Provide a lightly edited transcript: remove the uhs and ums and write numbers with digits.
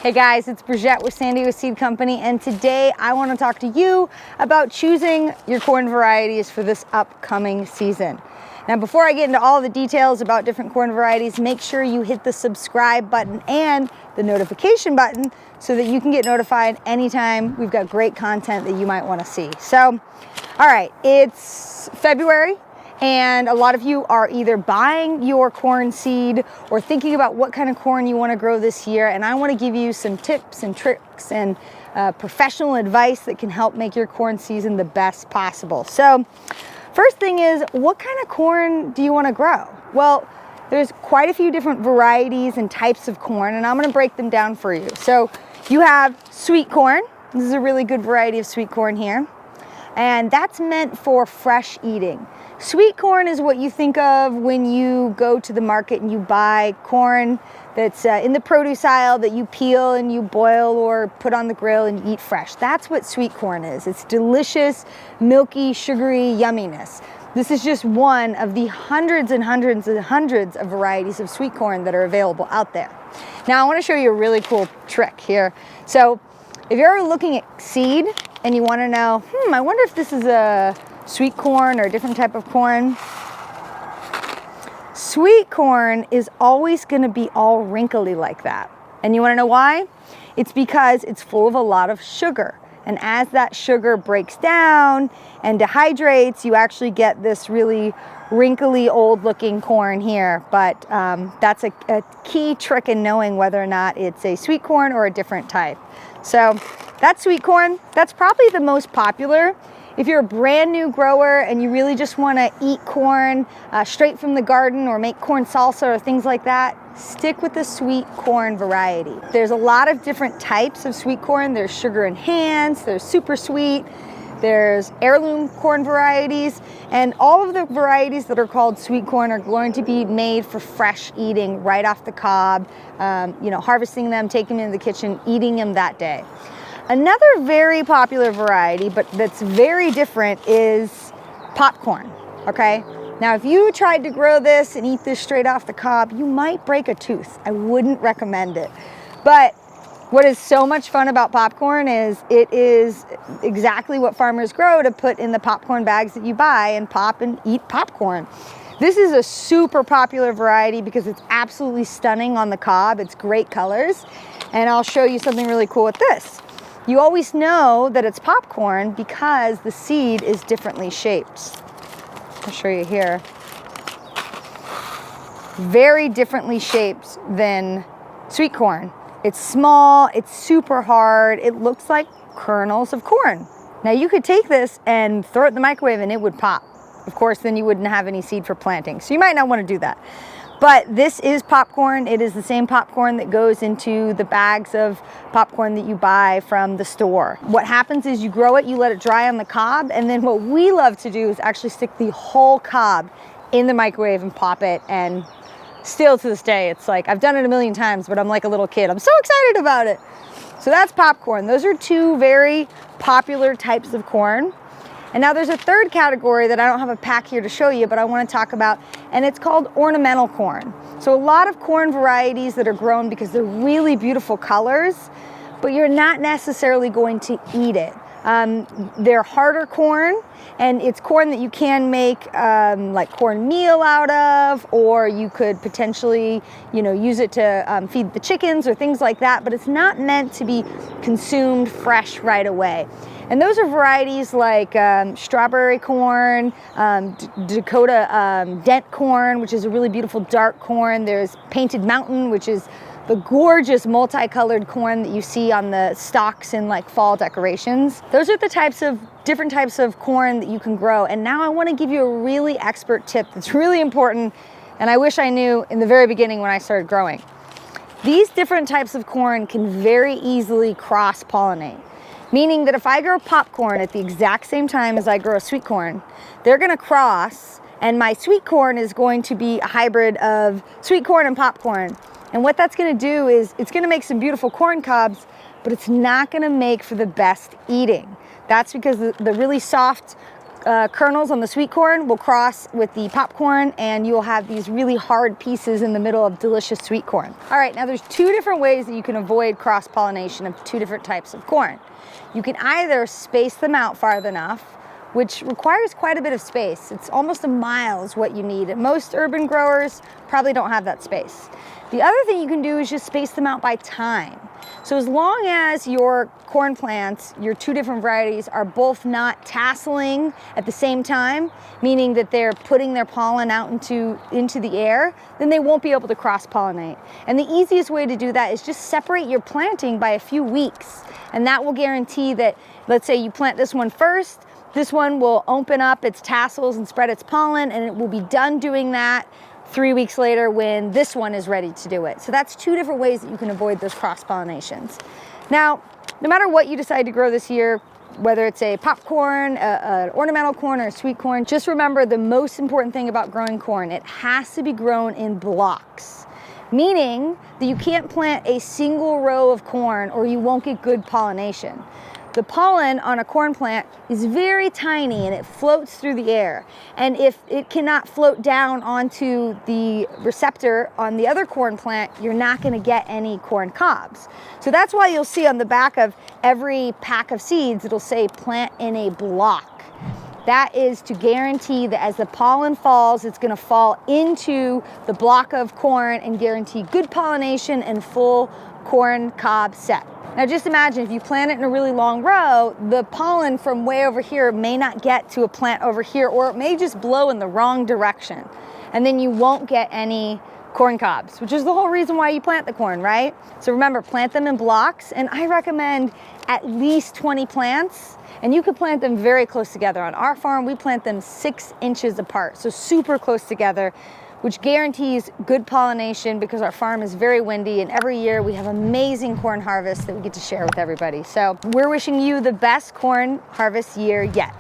Hey guys, it's Brijette with San Diego Seed Company, and today I want to talk to you about choosing your corn varieties for this upcoming season. Now, before I get into all the details about different corn varieties, make sure you hit the subscribe button and the notification button so that you can get notified anytime we've got great content that you might want to see. So, all right, it's February. And a lot of you are either buying your corn seed or thinking about what kind of corn you want to grow this year. And I want to give you some tips and tricks and professional advice that can help make your corn season the best possible. So first thing is, what kind of corn do you want to grow? Well, there's quite a few different varieties and types of corn, and I'm going to break them down for you. So you have sweet corn. This is a really good variety of sweet corn here. And that's meant for fresh eating. Sweet corn is what you think of when you go to the market and you buy corn that's in the produce aisle that you peel and you boil or put on the grill and you eat fresh. That's what sweet corn is. It's delicious, milky, sugary yumminess. This is just one of the hundreds and hundreds and hundreds of varieties of sweet corn that are available out there. Now I want to show you a really cool trick here. So if you're looking at seed and you want to know, I wonder if this is a sweet corn or a different type of corn. Sweet corn is always going to be all wrinkly like that. And you want to know why? It's because it's full of a lot of sugar. And as that sugar breaks down and dehydrates, you actually get this really wrinkly, old looking corn here. But that's a key trick in knowing whether or not it's a sweet corn or a different type. So that's sweet corn. That's probably the most popular. If you're a brand new grower and you really just want to eat corn straight from the garden or make corn salsa or things like that, stick with the sweet corn variety. There's a lot of different types of sweet corn. There's sugar enhanced, there's super sweet, there's heirloom corn varieties, and all of the varieties that are called sweet corn are going to be made for fresh eating right off the cob, harvesting them, taking them into the kitchen, eating them that day. Another very popular variety, but that's very different, is popcorn, okay? Now, if you tried to grow this and eat this straight off the cob, you might break a tooth. I wouldn't recommend it. But what is so much fun about popcorn is it is exactly what farmers grow to put in the popcorn bags that you buy and pop and eat popcorn. This is a super popular variety because it's absolutely stunning on the cob. It's great colors. And I'll show you something really cool with this. You always know that it's popcorn because the seed is differently shaped. I'll show you here. Very differently shaped than sweet corn. It's small, it's super hard, it looks like kernels of corn. Now you could take this and throw it in the microwave and it would pop. Of course, then you wouldn't have any seed for planting. So you might not want to do that. But this is popcorn. It is the same popcorn that goes into the bags of popcorn that you buy from the store. What happens is you grow it, you let it dry on the cob, and then what we love to do is actually stick the whole cob in the microwave and pop it. And still to this day, it's like, I've done it a million times, but I'm like a little kid. I'm so excited about it. So that's popcorn. Those are two very popular types of corn. And now there's a third category that I don't have a pack here to show you, but I want to talk about, and it's called ornamental corn. So a lot of corn varieties that are grown because they're really beautiful colors, but you're not necessarily going to eat it. They're harder corn, and it's corn that you can make like cornmeal out of, or you could potentially, use it to feed the chickens or things like that, but it's not meant to be consumed fresh right away. And those are varieties like strawberry corn, Dakota dent corn, which is a really beautiful dark corn. There's Painted Mountain, which is the gorgeous multicolored corn that you see on the stalks in like fall decorations. Those are the different types of corn that you can grow. And now I want to give you a really expert tip that's really important, and I wish I knew in the very beginning when I started growing. These different types of corn can very easily cross-pollinate. Meaning that if I grow popcorn at the exact same time as I grow a sweet corn, they're going to cross, and my sweet corn is going to be a hybrid of sweet corn and popcorn. And what that's going to do is it's going to make some beautiful corn cobs, but it's not going to make for the best eating. That's because the really soft kernels on the sweet corn will cross with the popcorn, and you'll have these really hard pieces in the middle of delicious sweet corn. All right, now there's two different ways that you can avoid cross-pollination of two different types of corn. You can either space them out far enough, which requires quite a bit of space. It's almost a mile is what you need. Most urban growers probably don't have that space. The other thing you can do is just space them out by time. So as long as your corn plants, your two different varieties, are both not tasseling at the same time, meaning that they're putting their pollen out into the air, then they won't be able to cross-pollinate. And the easiest way to do that is just separate your planting by a few weeks. And that will guarantee that, let's say you plant this one first, this one will open up its tassels and spread its pollen, and it will be done doing that 3 weeks later when this one is ready to do it. So that's two different ways that you can avoid those cross-pollinations. Now, no matter what you decide to grow this year, whether it's a popcorn, an ornamental corn, or a sweet corn, just remember the most important thing about growing corn: it has to be grown in blocks. Meaning that you can't plant a single row of corn or you won't get good pollination. The pollen on a corn plant is very tiny and it floats through the air. And if it cannot float down onto the receptor on the other corn plant, you're not going to get any corn cobs. So that's why you'll see on the back of every pack of seeds, it'll say plant in a block. That is to guarantee that as the pollen falls, it's going to fall into the block of corn and guarantee good pollination and full corn cob set. Now just imagine if you plant it in a really long row, the pollen from way over here may not get to a plant over here, or it may just blow in the wrong direction. And then you won't get any corn cobs, which is the whole reason why you plant the corn, right? So remember, plant them in blocks, and I recommend at least 20 plants, and you could plant them very close together. On our farm, we plant them 6 inches apart, so super close together, which guarantees good pollination because our farm is very windy, and every year we have amazing corn harvests that we get to share with everybody. So we're wishing you the best corn harvest year yet.